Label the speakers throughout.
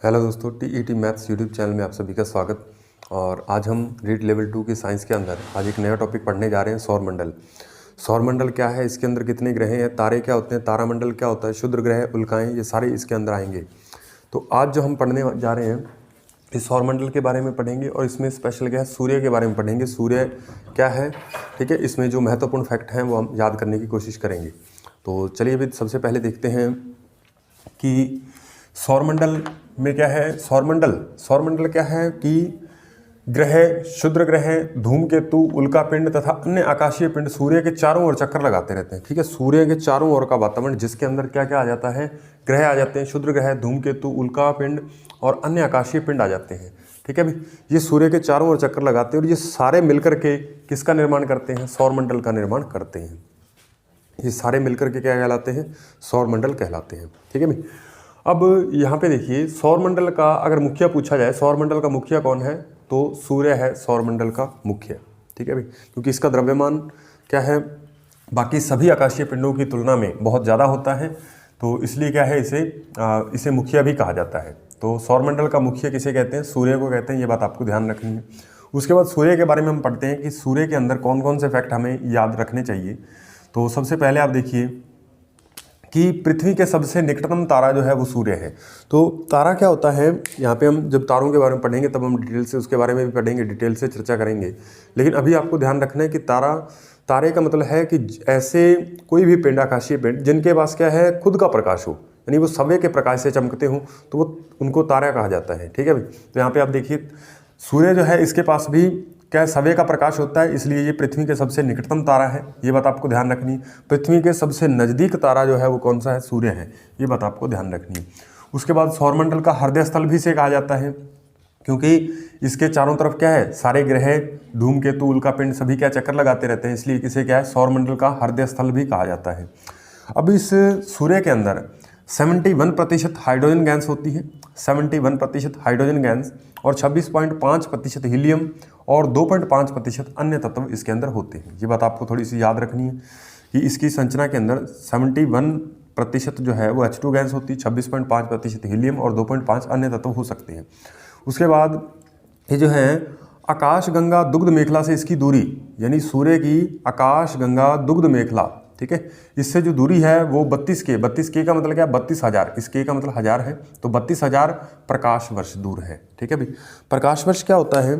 Speaker 1: Hello दोस्तों, TET maths YouTube channel में आप सभी का स्वागत। और आज हम रीड लेवल 2 की साइंस के अंदर आज एक नया टॉपिक पढ़ने जा रहे हैं, सौरमंडल। सौरमंडल क्या है, इसके अंदर कितने ग्रह हैं, तारे क्या होते हैं, तारामंडल क्या होता है, क्षुद्र ग्रह, उल्काएं, ये सारे इसके अंदर आएंगे। तो आज जो हम पढ़ने जा रहे हैं इस सौरमंडल के बारे में पढ़ेंगे और इसमें स्पेशल क्या है, सूर्य के बारे में पढ़ेंगे। सूर्य क्या है, ठीक है, इसमें जो महत्वपूर्ण फैक्ट हैं वो हम याद करने की कोशिश करेंगे। तो चलिए अभी सबसे पहले देखते हैं कि सौरमंडल में क्या है। सौरमंडल क्या है कि ग्रह, क्षुद्र ग्रह, धूमकेतु, उल्कापिंड तथा अन्य आकाशीय पिंड सूर्य के चारों ओर चक्कर लगाते रहते हैं। ठीक है, सूर्य के चारों ओर का वातावरण जिसके अंदर क्या क्या आ जाता है, ग्रह आ जाते हैं, क्षुद्र ग्रह, धूमकेतु, उल्कापिंड और अन्य आकाशीय पिंड आ जाते हैं। ठीक है भाई, ये सूर्य के चारों ओर चक्कर लगाते हैं और ये सारे मिलकर के किसका निर्माण करते हैं, सौरमंडल का निर्माण करते हैं। ये सारे मिलकर के क्या कहलाते हैं, सौरमंडल कहलाते हैं। ठीक है भाई, अब यहाँ पे देखिए सौरमंडल का अगर मुखिया पूछा जाए, सौरमंडल का मुखिया कौन है, तो सूर्य है सौरमंडल का मुखिया। ठीक है भाई, क्योंकि इसका द्रव्यमान क्या है, बाकी सभी आकाशीय पिंडों की तुलना में बहुत ज़्यादा होता है, तो इसलिए क्या है, इसे मुखिया भी कहा जाता है। तो सौरमंडल का मुखिया किसे कहते हैं, सूर्य को कहते हैं। ये बात आपको ध्यान रखनी है। उसके बाद सूर्य के बारे में हम पढ़ते हैं कि सूर्य के अंदर कौन कौन से फैक्ट हमें याद रखने चाहिए। तो सबसे पहले आप देखिए कि पृथ्वी के सबसे निकटतम तारा जो है वो सूर्य है। तो तारा क्या होता है, यहाँ पे हम जब तारों के बारे में पढ़ेंगे तब हम डिटेल से उसके बारे में भी पढ़ेंगे, डिटेल से चर्चा करेंगे। लेकिन अभी आपको ध्यान रखना है कि तारे का मतलब है कि ऐसे कोई भी पिंड, आकाशीय पिंड जिनके पास क्या है, खुद का प्रकाश हो, यानी वो सवे के प्रकाश से चमकते हों, तो वो उनको तारा कहा जाता है। ठीक है भाई, तो यहाँ पे आप देखिए सूर्य जो है इसके पास भी क्या सवे का प्रकाश होता है, इसलिए ये पृथ्वी के सबसे निकटतम तारा है। ये बात आपको ध्यान रखनी है। पृथ्वी के सबसे नज़दीक तारा जो है वो कौन सा है, सूर्य है। ये बात आपको ध्यान रखनी है। उसके बाद सौरमंडल का हृदय स्थल भी इसे कहा जाता है, क्योंकि इसके चारों तरफ क्या है, सारे ग्रह, धूमकेतु, उल्कापिंड सभी क्या चक्कर लगाते रहते हैं, इसलिए इसे क्या है, सौरमंडल का हृदय स्थल भी कहा जाता है। अब इस सूर्य के अंदर 71% हाइड्रोजन गैस होती है, 71% हाइड्रोजन गैस और 26.5% हीलियम और 2.5% अन्य तत्व इसके अंदर होते हैं। ये बात आपको थोड़ी सी याद रखनी है कि इसकी संरचना के अंदर 71% जो है वो H2 गैस होती है, 26.5% हीलियम और 2.5 अन्य तत्व हो सकते हैं। उसके बाद ये जो है आकाशगंगा दुग्ध मेखला से इसकी दूरी, यानी सूर्य की आकाशगंगा दुग्ध मेखला, ठीक है, इससे जो दूरी है वो 32 के का मतलब क्या है, 32,000, इस के का मतलब 1000 है, तो 32,000 प्रकाश वर्ष दूर है। ठीक है भाई, प्रकाश वर्ष क्या होता है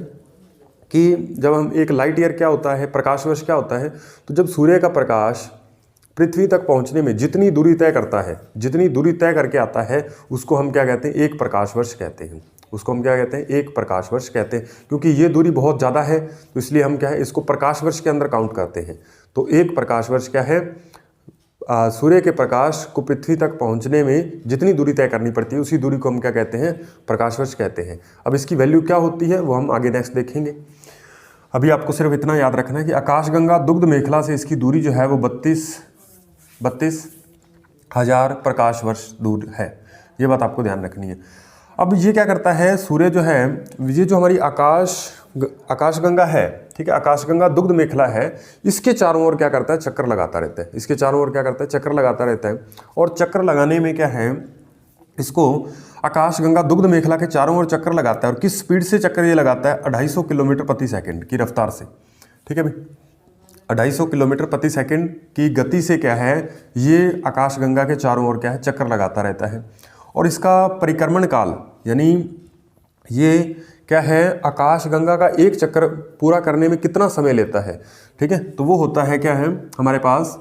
Speaker 1: कि जब हम एक लाइट ईयर क्या होता है, प्रकाश वर्ष क्या होता है, तो जब सूर्य का प्रकाश पृथ्वी तक पहुंचने में जितनी दूरी तय करता है, जितनी दूरी तय करके आता है, उसको हम क्या कहते हैं, एक प्रकाश वर्ष कहते हैं। उसको हम क्या कहते हैं, एक प्रकाश वर्ष कहते हैं। क्योंकि ये दूरी बहुत ज़्यादा है तो इसलिए हम क्या है, इसको प्रकाश वर्ष के अंदर काउंट करते हैं। तो एक प्रकाश वर्ष क्या है, सूर्य के प्रकाश को पृथ्वी तक पहुंचने में जितनी दूरी तय करनी पड़ती है उसी दूरी को हम क्या कहते हैं, प्रकाश वर्ष कहते हैं। अब इसकी वैल्यू क्या होती है वो हम आगे नेक्स्ट देखेंगे। अभी आपको सिर्फ इतना याद रखना है कि आकाशगंगा दुग्ध मेखला से इसकी दूरी जो है वो 32,000 प्रकाश वर्ष दूर है। ये बात आपको ध्यान रखनी है। अब ये क्या करता है, सूर्य जो है, ये जो हमारी आकाशगंगा है, ठीक है, आकाशगंगा दुग्ध मेखला है, इसके चारों ओर क्या करता है, चक्कर लगाता रहता है। इसके चारों ओर क्या करता है, चक्कर लगाता रहता है। और चक्कर लगाने में क्या है, इसको आकाशगंगा दुग्ध मेखला के चारों ओर चक्कर लगाता है। और किस स्पीड से चक्कर ये लगाता है, 250 किलोमीटर प्रति सेकंड की रफ्तार से। ठीक है भाई, 250 किलोमीटर प्रति सेकंड की गति से क्या है, ये आकाशगंगा के चारों ओर क्या है, चक्कर लगाता रहता है। और इसका परिक्रमण काल, यानी ये क्या है, आकाशगंगा का एक चक्कर पूरा करने में कितना समय लेता है, ठीक है, तो वो होता है क्या है, हमारे पास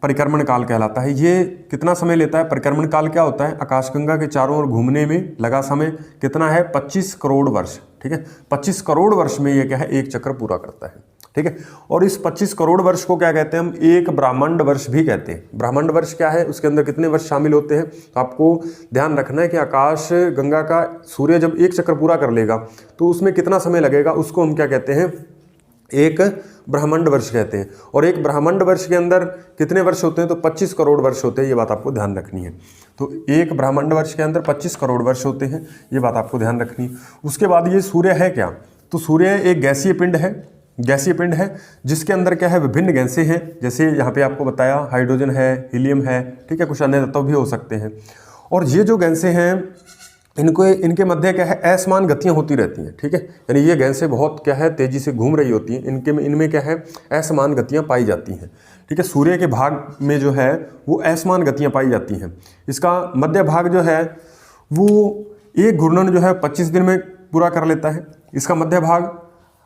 Speaker 1: परिक्रमण काल कहलाता है। ये कितना समय लेता है, परिक्रमण काल क्या होता है, आकाशगंगा के चारों ओर घूमने में लगा समय कितना है, 25 करोड़ वर्ष। ठीक है, 25 करोड़ वर्ष में ये क्या है, एक चक्कर पूरा करता है। ठीक है, और इस 25 करोड़ वर्ष को क्या कहते हैं, हम एक ब्रह्मांड वर्ष भी कहते हैं। ब्रह्मांड वर्ष क्या है, उसके अंदर कितने वर्ष शामिल होते हैं, तो आपको ध्यान रखना है कि आकाश गंगा का सूर्य जब एक चक्कर पूरा कर लेगा तो उसमें कितना समय लगेगा, उसको हम क्या कहते हैं, एक ब्रह्मांड वर्ष कहते हैं। और एक ब्रह्मांड वर्ष के अंदर कितने वर्ष होते हैं, तो 25 करोड़ वर्ष होते हैं। ये बात आपको ध्यान रखनी है। तो एक ब्रह्मांड वर्ष के अंदर 25 करोड़ वर्ष होते हैं, ये बात आपको ध्यान रखनी है। उसके बाद ये सूर्य है क्या, तो सूर्य एक गैसीय पिंड है, गैसीय पिंड है जिसके अंदर क्या है, विभिन्न गैसें हैं। जैसे यहाँ पे आपको बताया हाइड्रोजन है, हीलियम है, ठीक है, कुछ अन्य तत्व भी हो सकते हैं। और ये जो गैसें हैं इनके मध्य क्या है, असमान गतियाँ होती रहती हैं, ठीक है। यानी ये गैसें बहुत क्या है तेज़ी से घूम रही होती हैं, इनमें क्या है असमान गतियाँ पाई जाती हैं, ठीक है। सूर्य के भाग में जो है वो असमान गतियाँ पाई जाती हैं। इसका मध्य भाग जो है वो एक घूर्णन जो है 25 दिन में पूरा कर लेता है। इसका मध्य भाग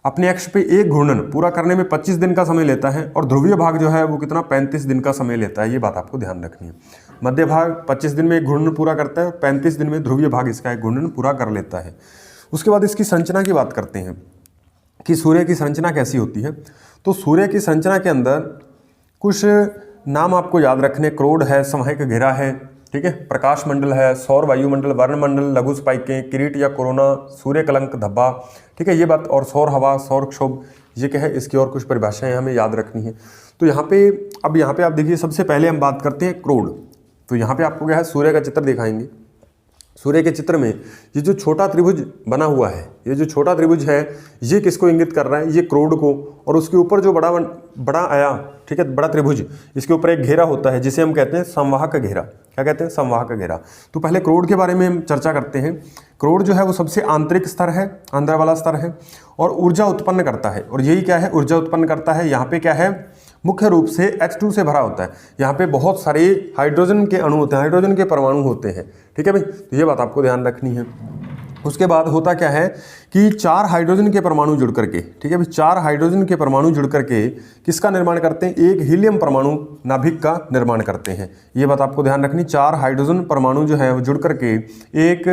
Speaker 1: अपने अक्ष पे एक घूर्णन पूरा करने में 25 दिन का समय लेता है, और ध्रुवीय भाग जो है वो कितना 35 दिन का समय लेता है। ये बात आपको ध्यान रखनी है। मध्य भाग 25 दिन में एक घूर्णन पूरा करता है और 35 दिन में ध्रुवीय भाग इसका एक घूर्णन पूरा कर लेता है। उसके बाद इसकी संरचना की बात करते हैं कि सूर्य की संरचना कैसी होती है। तो सूर्य की संरचना के अंदर कुछ नाम आपको याद रखने, क्रोड है, संवहक घेरा है, ठीक है, प्रकाश मंडल है, सौर वायुमंडल, वर्णमंडल, लघु स्पाइकें, किरीट या कोरोना, सूर्य कलंक, धब्बा, ठीक है, ये बात, और सौर हवा, सौर क्षोभ, ये क्या है, इसकी और कुछ परिभाषाएं हमें याद रखनी है। तो यहाँ पे आप देखिए, सबसे पहले हम बात करते हैं क्रोड। तो यहाँ पे आपको क्या है, सूर्य का चित्र दिखाएंगे। सूर्य के चित्र में ये जो छोटा त्रिभुज बना हुआ है, ये जो छोटा त्रिभुज है, ये किसको इंगित कर रहा है, ये क्रोड को। और उसके ऊपर जो बड़ा आया, ठीक है, बड़ा त्रिभुज, इसके ऊपर एक घेरा होता है जिसे हम कहते हैं संवाहक घेरा। क्या कहते हैं, संवाहक घेरा। तो पहले क्रोड के बारे में हम चर्चा करते हैं। क्रोड जो है वो सबसे आंतरिक स्तर है, अंदर वाला स्तर है, और ऊर्जा उत्पन्न करता है। और यही क्या है, ऊर्जा उत्पन्न करता है। यहाँ पे क्या है, मुख्य रूप से H2 से भरा होता है। यहाँ पे बहुत सारे हाइड्रोजन के अणु होते हैं, हाइड्रोजन के परमाणु होते हैं, ठीक है भाई। तो ये बात आपको ध्यान रखनी है। उसके बाद होता क्या है कि 4 हाइड्रोजन के परमाणु जुड़ करके, ठीक है भाई, 4 हाइड्रोजन के परमाणु जुड़ करके किसका निर्माण करते हैं, एक हीलियम परमाणु नाभिक का निर्माण करते हैं। ये बात आपको ध्यान रखनी। 4 हाइड्रोजन परमाणु जो है वो जुड़ करके एक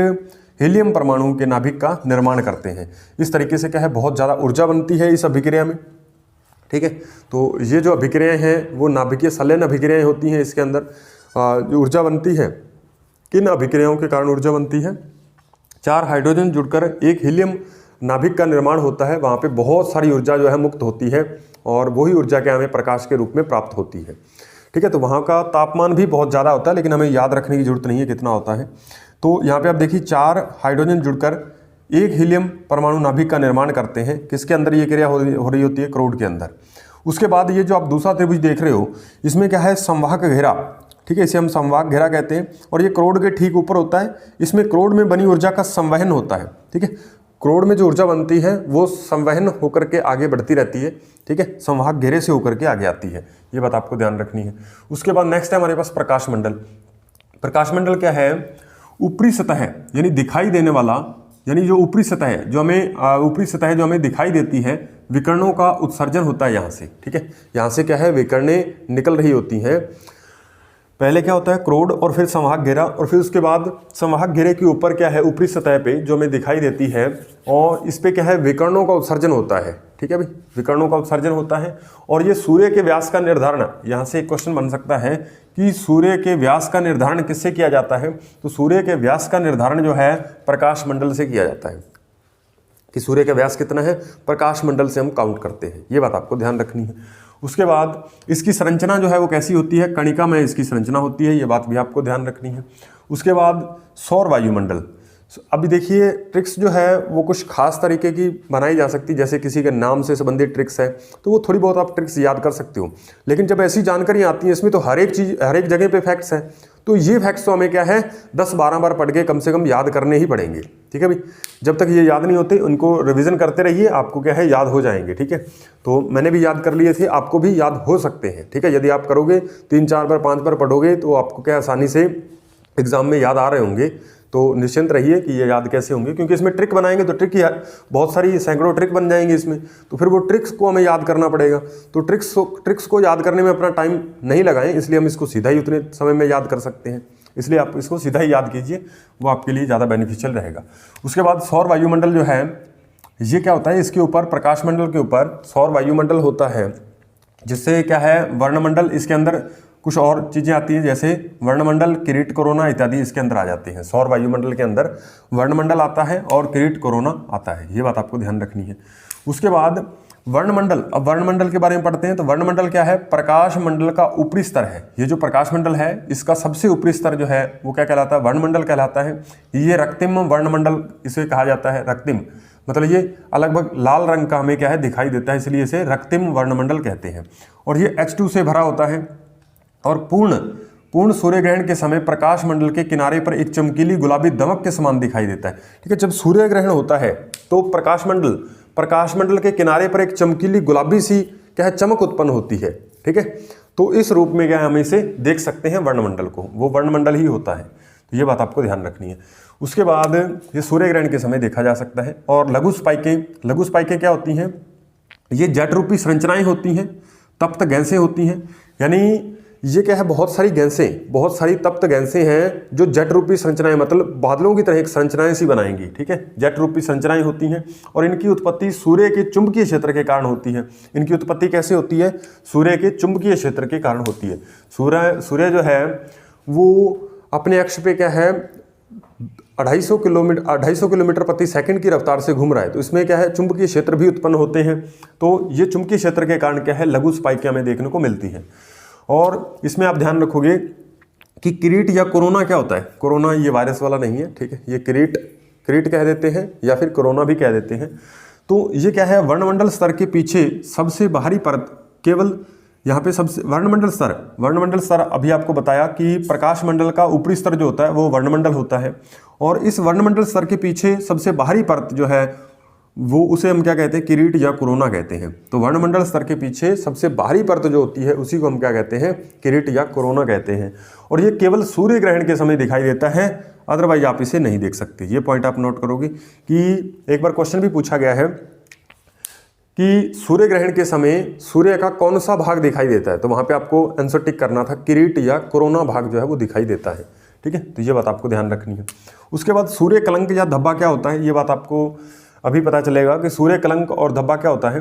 Speaker 1: हीलियम परमाणु के नाभिक का निर्माण करते हैं। इस तरीके से क्या है, बहुत ज़्यादा ऊर्जा बनती है इस अभिक्रिया में, ठीक है। तो ये जो अभिक्रियाएं हैं वो नाभिकीय संलयन अभिक्रियाएं होती हैं। इसके अंदर जो ऊर्जा बनती है, किन अभिक्रियाओं के कारण ऊर्जा बनती है, 4 हाइड्रोजन जुड़कर एक हीलियम नाभिक का निर्माण होता है। वहाँ पे बहुत सारी ऊर्जा जो है मुक्त होती है, और वही ऊर्जा क्या हमें प्रकाश के रूप में प्राप्त होती है, ठीक है। तो वहाँ का तापमान भी बहुत ज़्यादा होता है, लेकिन हमें याद रखने की जरूरत नहीं है कितना होता है। तो यहाँ पे आप देखिए, 4 हाइड्रोजन जुड़कर एक हीलियम परमाणु नाभिक का निर्माण करते हैं। किसके अंदर ये क्रिया हो रही होती है, क्रोड के अंदर। उसके बाद ये जो आप दूसरा त्रिभुज देख रहे हो, इसमें क्या है, संवाहक घेरा, ठीक है, इसे हम संवाहक घेरा कहते हैं। और ये क्रोड के ठीक ऊपर होता है। इसमें क्रोड में बनी ऊर्जा का संवहन होता है, ठीक है। क्रोड में जो ऊर्जा बनती है वो संवहन होकर के आगे बढ़ती रहती है, ठीक है, संवाहक घेरे से होकर के आगे आती है। ये बात आपको ध्यान रखनी है। उसके बाद नेक्स्ट है हमारे पास प्रकाश मंडल। प्रकाश मंडल क्या है, ऊपरी सतह, यानी दिखाई देने वाला, यानी जो ऊपरी सतह है जो हमें दिखाई देती है, विकिरणों का उत्सर्जन होता है यहाँ से, ठीक है। यहाँ से क्या है, विकिरणें निकल रही होती हैं। पहले क्या होता है, क्रोड, और फिर संवाहक घेरा, और फिर उसके बाद संवाहक घेरे के ऊपर क्या है, ऊपरी सतह पे जो हमें दिखाई देती है, और इस पे क्या है, विकिरणों का उत्सर्जन होता है, ठीक है भाई, विकिरणों का उत्सर्जन होता है। और ये सूर्य के व्यास का निर्धारण, यहाँ से एक क्वेश्चन बन सकता है कि सूर्य के व्यास का निर्धारण किससे किया जाता है। तो सूर्य के व्यास का निर्धारण जो है प्रकाश मंडल से किया जाता है, कि सूर्य का व्यास कितना है, प्रकाश मंडल से हम काउंट करते हैं। ये बात आपको ध्यान रखनी है। उसके बाद इसकी संरचना जो है वो कैसी होती है, कणिका में इसकी संरचना होती है। ये बात भी आपको ध्यान रखनी है। उसके बाद सौर वायुमंडल। अभी देखिए, ट्रिक्स जो है वो कुछ खास तरीके की बनाई जा सकती है, जैसे किसी के नाम से संबंधित ट्रिक्स है तो वो थोड़ी बहुत आप ट्रिक्स याद कर सकते हो। लेकिन जब ऐसी जानकारी आती है इसमें, तो हर एक चीज़, हर एक जगह पे फैक्ट्स हैं। तो ये फैक्ट्स तो हमें क्या है, 10-12 बार पढ़ के कम से कम याद करने ही पड़ेंगे, ठीक है भाई। जब तक ये याद नहीं होते उनको रिवीजन करते रहिए, आपको क्या है, याद हो जाएंगे, ठीक है। तो मैंने भी याद कर लिए थे, आपको भी याद हो सकते हैं, ठीक है। यदि आप करोगे, 3-4 बार 5 बार पढ़ोगे, तो आपको क्या आसानी से एग्जाम में याद आ रहे होंगे। तो निश्चिंत रहिए कि ये याद कैसे होंगे, क्योंकि इसमें ट्रिक बनाएंगे तो ट्रिक ही बहुत सारी, सैकड़ों ट्रिक बन जाएंगे इसमें। तो फिर वो ट्रिक्स को हमें याद करना पड़ेगा। तो ट्रिक्स को याद करने में अपना टाइम नहीं लगाएं, इसलिए हम इसको सीधा ही उतने समय में याद कर सकते हैं। इसलिए आप इसको सीधा ही याद कीजिए, वो आपके लिए ज़्यादा बेनिफिशियल रहेगा। उसके बाद सौर वायुमंडल जो है, ये क्या होता है, इसके ऊपर, प्रकाश मंडल के ऊपर सौर वायुमंडल होता है, जिससे क्या है, वर्णमंडल, इसके अंदर कुछ और चीज़ें आती हैं, जैसे वर्णमंडल, किरीट, कोरोना इत्यादि इसके अंदर आ जाते हैं। सौर वायुमंडल के अंदर वर्णमंडल आता है और किरीट, कोरोना आता है। ये बात आपको ध्यान रखनी है। उसके बाद वर्णमंडल, अब वर्णमंडल के बारे में पढ़ते हैं। तो वर्णमंडल क्या है, प्रकाश मंडल का ऊपरी स्तर है। ये जो प्रकाश मंडल है, इसका सबसे ऊपरी स्तर जो है वो क्या कहलाता है, वर्णमंडल कहलाता है। ये रक्तिम वर्णमंडल इसे कहा जाता है। रक्तिम मतलब ये लगभग लाल रंग का हमें क्या है, दिखाई देता है, इसलिए इसे रक्तिम वर्णमंडल कहते हैं। और ये H2 से भरा होता है, और पूर्ण सूर्य ग्रहण के समय प्रकाश मंडल के किनारे पर एक चमकीली गुलाबी दमक के समान दिखाई देता है। ठीक है, जब सूर्य ग्रहण होता है तो प्रकाश मंडल के किनारे पर एक चमकीली गुलाबी सी क्या है चमक उत्पन्न होती है। ठीक है, तो इस रूप में क्या है हम इसे देख सकते हैं वर्णमंडल को, वो वर्णमंडल ही होता है। तो ये बात आपको ध्यान रखनी है। उसके बाद ये सूर्य ग्रहण के समय देखा जा सकता है। और लघु स्पाइकें क्या होती हैं? ये जेट रूपी संरचनाएं होती हैं, तप्त गैसें होती हैं। यानी ये क्या है, बहुत सारी तप्त गैसें हैं जो जेट रूपी संरचनाएं, मतलब बादलों की तरह एक संरचनाएं सी बनाएंगी। ठीक है, जेट रूपी संरचनाएं होती हैं और इनकी उत्पत्ति सूर्य के चुंबकीय क्षेत्र के कारण होती है। इनकी उत्पत्ति कैसे होती है? सूर्य के चुंबकीय क्षेत्र के कारण होती है। सूर्य जो है वो अपने अक्ष पे क्या है 250 किलोमीटर प्रति सेकंड की रफ्तार से घूम रहा है, तो इसमें क्या है चुंबकीय क्षेत्र भी उत्पन्न होते हैं। तो ये चुंबकीय क्षेत्र के कारण क्या है लघु स्पाइकें हमें देखने को मिलती हैं। और इसमें आप ध्यान रखोगे कि किरीट या कोरोना क्या होता है? कोरोना ये वायरस वाला नहीं है। ठीक है, ये किरीट कह देते हैं या फिर कोरोना भी कह देते हैं। तो ये क्या है, वर्णमंडल स्तर के पीछे सबसे बाहरी परत, केवल यहाँ पे सबसे वर्णमंडल स्तर अभी आपको बताया कि प्रकाश मंडल का ऊपरी स्तर जो होता है वो वर्णमंडल होता है। और इस वर्णमंडल स्तर के पीछे सबसे बाहरी परत जो है वो उसे हम क्या कहते हैं? किरीट या कोरोना कहते हैं। तो वर्णमंडल स्तर के पीछे सबसे बाहरी परत जो होती है उसी को हम क्या कहते हैं? किरीट या कोरोना कहते हैं। और ये केवल सूर्य ग्रहण के समय दिखाई देता है, अदरवाइज आप इसे नहीं देख सकते। ये पॉइंट आप नोट करोगे कि एक बार क्वेश्चन भी पूछा गया है कि सूर्य ग्रहण के समय सूर्य का कौन सा भाग दिखाई देता है, तो वहां पे आपको आंसर टिक करना था किरीट या कोरोना भाग जो है वो दिखाई देता है। ठीक है, तो ये बात आपको ध्यान रखनी है। उसके बाद सूर्य कलंक या धब्बा क्या होता है, ये बात आपको अभी पता चलेगा कि सूर्य कलंक और धब्बा क्या होता है।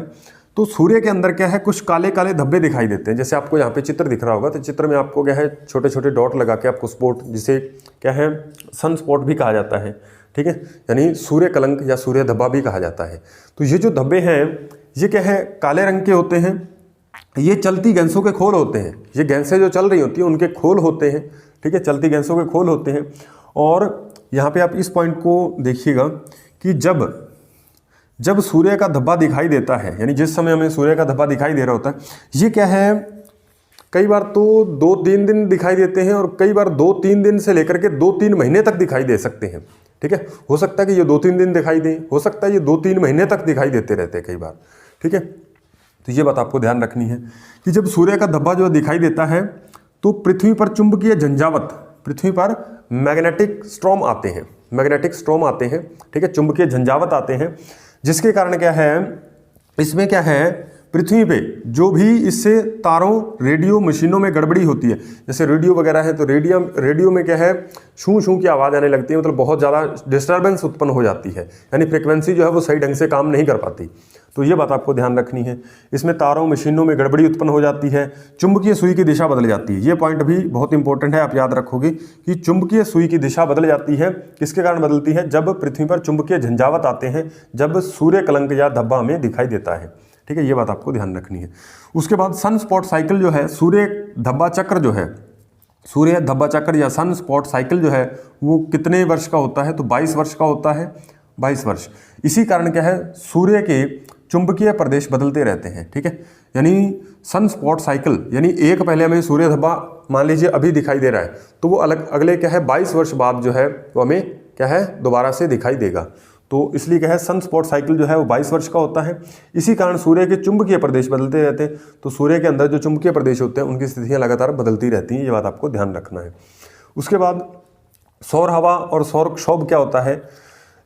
Speaker 1: तो सूर्य के अंदर क्या है, कुछ काले काले धब्बे दिखाई देते हैं। जैसे आपको यहाँ पे चित्र दिख रहा होगा, तो चित्र में आपको क्या है छोटे छोटे डॉट लगा के आपको स्पॉट, जिसे क्या है सन स्पॉट भी कहा जाता है। ठीक है, यानी सूर्य कलंक या सूर्य धब्बा भी कहा जाता है। तो ये जो धब्बे हैं ये क्या है, काले रंग के होते हैं। ये चलती गैसों के खोल होते हैं। ये गैसें जो चल रही होती हैं उनके खोल होते हैं। ठीक है, चलती गैसों के खोल होते हैं। और यहाँ पे आप इस पॉइंट को देखिएगा कि जब सूर्य का धब्बा दिखाई देता है, यानी जिस समय हमें सूर्य का धब्बा दिखाई दे रहा होता है, ये क्या है, कई बार तो 2-3 दिन दिखाई देते हैं और कई बार 2-3 दिन से लेकर के 2-3 महीने तक दिखाई दे सकते हैं। ठीक है, हो सकता है कि ये 2-3 दिन दिखाई दें, हो सकता है ये 2-3 महीने तक दिखाई देते रहते हैं कई बार। ठीक है, तो ये बात आपको ध्यान रखनी है कि जब सूर्य का धब्बा जो दिखाई देता है तो पृथ्वी पर चुंबकीय झंझावत, पृथ्वी पर मैग्नेटिक स्ट्रॉम आते हैं। ठीक है, चुंबकीय झंझावत आते हैं, जिसके कारण क्या है, इसमें क्या है, पृथ्वी पे जो भी इससे तारों रेडियो मशीनों में गड़बड़ी होती है, जैसे रेडियो वगैरह है तो रेडियो में क्या है छू छू की आवाज़ आने लगती है, मतलब बहुत ज़्यादा डिस्टर्बेंस उत्पन्न हो जाती है, यानी फ्रिक्वेंसी जो है वो सही ढंग से काम नहीं कर पाती। तो ये बात आपको ध्यान रखनी है। इसमें तारों मशीनों में गड़बड़ी उत्पन्न हो जाती है, चुंबकीय सुई की दिशा बदल जाती है। ये पॉइंट भी बहुत इंपॉर्टेंट है, आप याद रखोगे कि चुंबकीय सुई की दिशा बदल जाती है। किसके कारण बदलती है? जब पृथ्वी पर चुंबकीय झंझावत आते हैं, जब सूर्य कलंक या धब्बा हमें दिखाई देता है। ठीक है, ये बात आपको ध्यान रखनी है। उसके बाद सन स्पॉट साइकिल जो है, सूर्य धब्बा चक्र या सन स्पॉट साइकिल जो है वो कितने वर्ष का होता है? तो 22 वर्ष का होता है, 22 वर्ष। इसी कारण क्या है, सूर्य के चुंबकीय प्रदेश बदलते रहते हैं। ठीक है, यानी सन स्पॉट साइकिल, यानी एक पहले हमें सूर्य धब्बा मान लीजिए अभी दिखाई दे रहा है, तो वो अगले क्या है 22 वर्ष बाद जो है वो हमें क्या है दोबारा से दिखाई देगा। तो इसलिए क्या है, सन स्पॉट साइकिल जो है वो 22 वर्ष का होता है। इसी कारण सूर्य के चुंबकीय प्रदेश बदलते रहते हैं। तो सूर्य के अंदर जो चुंबकीय प्रदेश होते हैं उनकी स्थितियां लगातार बदलती रहती हैं, ये बात आपको ध्यान रखना है। उसके बाद सौर हवा और सौर क्षोभ क्या होता है,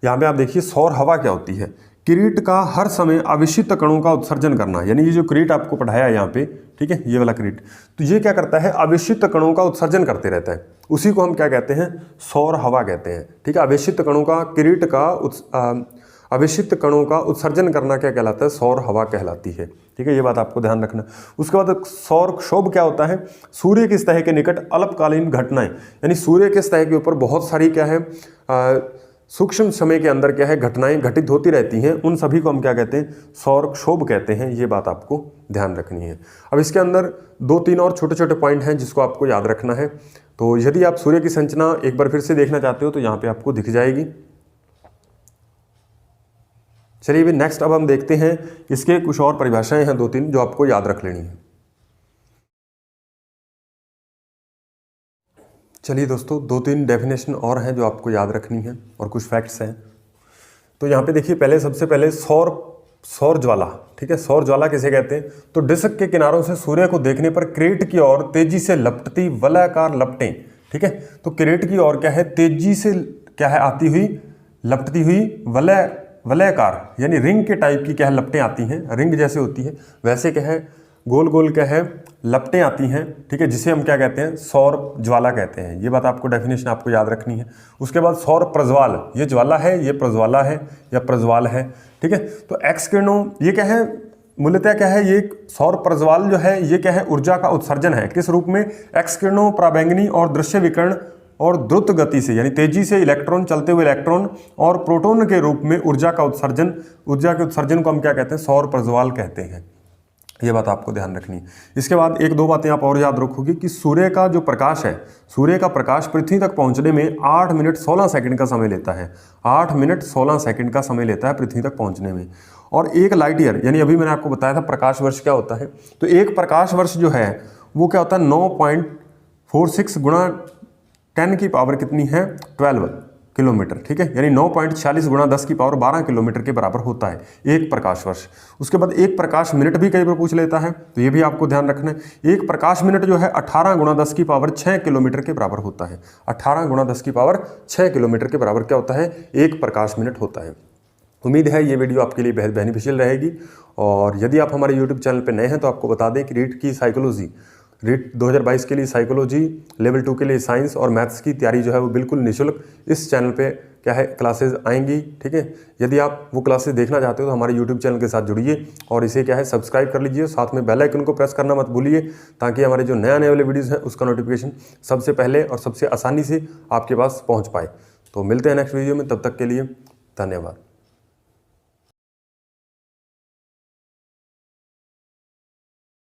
Speaker 1: यहाँ पे आप देखिए सौर हवा क्या होती है। किरीट का हर समय अविशिष्ट कणों का उत्सर्जन करना, यानी ये जो किरीट आपको पढ़ाया है यहाँ पे, ठीक है, ये वाला किरीट, तो ये क्या करता है, अविशिष्ट कणों का उत्सर्जन करते रहता है। उसी को हम क्या कहते हैं, सौर हवा कहते हैं। ठीक है, अविशिष्ट कणों का, किरीट का अविशिष्ट कणों का उत्सर्जन करना क्या कहलाता है, सौर हवा कहलाती है। ठीक है, ये बात आपको ध्यान रखना। उसके बाद सौर क्षोभ क्या होता है, सूर्य की सतह के निकट अल्पकालीन घटनाएं, यानी सूर्य के सतह के ऊपर बहुत सारी क्या है सूक्ष्म समय के अंदर क्या है घटनाएं घटित होती रहती हैं, उन सभी को हम क्या कहते हैं, सौर क्षोभ कहते हैं। ये बात आपको ध्यान रखनी है। अब इसके अंदर 2-3 और छोटे छोटे पॉइंट हैं जिसको आपको याद रखना है। तो यदि आप सूर्य की संरचना एक बार फिर से देखना चाहते हो तो यहाँ पे आपको दिख जाएगी। चलिए अभी नेक्स्ट अब हम देखते हैं, इसके कुछ और परिभाषाएं हैं 2-3 जो आपको याद रख लेनी है। चलिए दोस्तों, 2-3 डेफिनेशन और हैं जो आपको याद रखनी है और कुछ फैक्ट्स हैं। तो यहाँ पे देखिए, सबसे पहले सौर ज्वाला, ठीक है। सौर ज्वाला किसे कहते हैं? तो डिस्क के किनारों से सूर्य को देखने पर किरेट की ओर तेजी से लपटती वलयाकार लपटें, ठीक है। तो किरेट की ओर क्या है? तेजी से क्या है? आती हुई लपटती हुई वलयाकार यानी रिंग के टाइप की क्या है? लपटें आती हैं, रिंग जैसे होती है वैसे क्या है? गोल गोल क्या है? लपटें आती हैं, ठीक है, जिसे हम क्या कहते हैं? सौर ज्वाला कहते हैं। ये बात आपको डेफिनेशन आपको याद रखनी है। उसके बाद सौर प्रज्वाल, ये ज्वाला है, ये प्रज्वाला है या प्रज्वाल है, ठीक है। तो एक्स किरणों, ये क्या है? मूलतः क्या है? ये सौर प्रज्वाल जो है ये क्या है? ऊर्जा का उत्सर्जन है। किस रूप में? एक्स किरणों, पराबैंगनी और दृश्य विकिरण और द्रुत गति से यानी तेजी से इलेक्ट्रॉन, चलते हुए इलेक्ट्रॉन और प्रोटॉन के रूप में ऊर्जा का उत्सर्जन। ऊर्जा के उत्सर्जन को हम क्या कहते हैं? सौर प्रज्वाल कहते हैं। ये बात आपको ध्यान रखनी है। इसके बाद 1-2 बातें आप और याद रखोगे कि सूर्य का जो प्रकाश है, सूर्य का प्रकाश पृथ्वी तक पहुंचने में 8 मिनट 16 सेकंड का समय लेता है। 8 मिनट 16 सेकंड का समय लेता है पृथ्वी तक पहुंचने में। और 1 लाइट ईयर यानी अभी मैंने आपको बताया था प्रकाश वर्ष क्या होता है। तो एक प्रकाश वर्ष जो है वो क्या होता है? 9.46 गुणा 10 की पावर कितनी है? 12 किलोमीटर, ठीक है। यानी 9.46 गुणा 10 की पावर 12 किलोमीटर के बराबर होता है एक प्रकाश वर्ष। उसके बाद एक प्रकाश मिनट भी कई बार पूछ लेता है, तो ये भी आपको ध्यान रखना है। एक प्रकाश मिनट जो है 18 गुणा 10 की पावर 6 किलोमीटर के बराबर होता है। 18 गुणा 10 की पावर 6 किलोमीटर के बराबर क्या होता है? एक प्रकाश मिनट होता है। उम्मीद है ये वीडियो आपके लिए बेहद बेनिफिशियल रहेगी। और यदि आप हमारे यूट्यूब चैनल पर नए हैं तो आपको बता दें कि रीट की साइकोलॉजी, रीट 2022 के लिए साइकोलॉजी, लेवल 2 के लिए साइंस और मैथ्स की तैयारी जो है वो बिल्कुल निःशुल्क इस चैनल पे क्या है क्लासेस आएंगी, ठीक है। यदि आप वो क्लासेस देखना चाहते हो तो हमारे यूट्यूब चैनल के साथ जुड़िए और इसे क्या है सब्सक्राइब कर लीजिए। साथ में बेल आइकन को प्रेस करना मत भूलिए ताकि हमारे जो नए आने वाले वीडियोज़ हैं उसका नोटिफिकेशन सबसे पहले और सबसे आसानी से आपके पास पहुँच पाए। तो मिलते हैं नेक्स्ट वीडियो में, तब तक के लिए धन्यवाद।